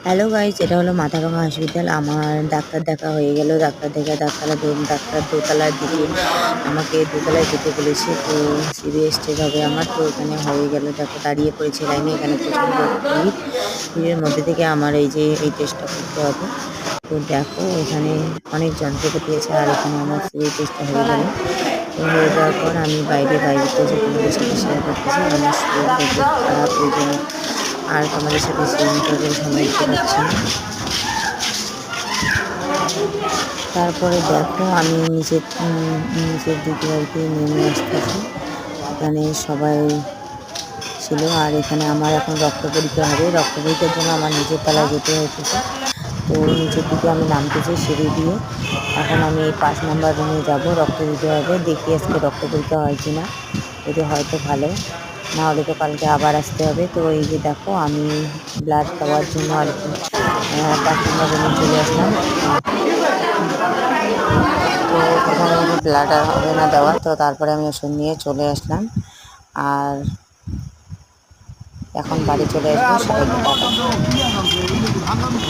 Hello guys, এটা হলো Mathabhanga hospital. আমার ডাক্তার দেখা হয়ে গেল। ডাক্তার ডাক্তার দোতলার দিকে আমাকে দোতলায় যেতে বলেছে। তো সিরিয়াস টেস্ট হবে আমার। তো এখানে হয়ে গেল, দেখো দাঁড়িয়ে পড়েছে লাইনে। এখানে প্রচণ্ড ভিড়ের মধ্যে থেকে আমার এই টেস্টটা করতে হবে। তো দেখো এখানে অনেক যন্ত্রপাতি আছে, আর এখানে আমার ফ্রি টেস্টটা হয়ে গেল। তো হয়ে যাওয়ার পর আমি বাইরে বসে তোমাদের সাথে শেয়ার করতেছি। আমার শরীরটা খুব খারাপ, ওই জন্য আর তোমাদের সাথে শেয়ার করে সময় দিতে পারছি না। তারপরে দেখো আমি নিচের দিকে আর কি নেমে আসতেছি। এখানে সবাই ছিল, আর এখানে আমার এখন রক্ত পরীক্ষা হবে। রক্ত পরীক্ষার জন্য আমার নিচের তলায় যেতে হইতেছে। তো নিচের দিকে আমি নামতেছি সিঁড়ি দিয়ে। এখন আমি এই 5 নাম্বার রুমে যাব, রক্ত দিতে হবে। দেখি আজকে রক্ত পরীক্ষা হয় কি না, যদি হয়তো ভালো, না হলে তো কালকে আবার আসতে হবে। তো এই যে দেখো আমি ব্লাড দেওয়ার জন্য আর কি 5 নাম্বার রুমে চলে আসলাম। তো এখানে কিন্তু ব্লাড আর হবে না দেওয়া, তো তারপরে আমি ওষুধ নিয়ে চলে আসলাম। আর এখন বাড়ি চলে আসবো। সবাইকে টাটা।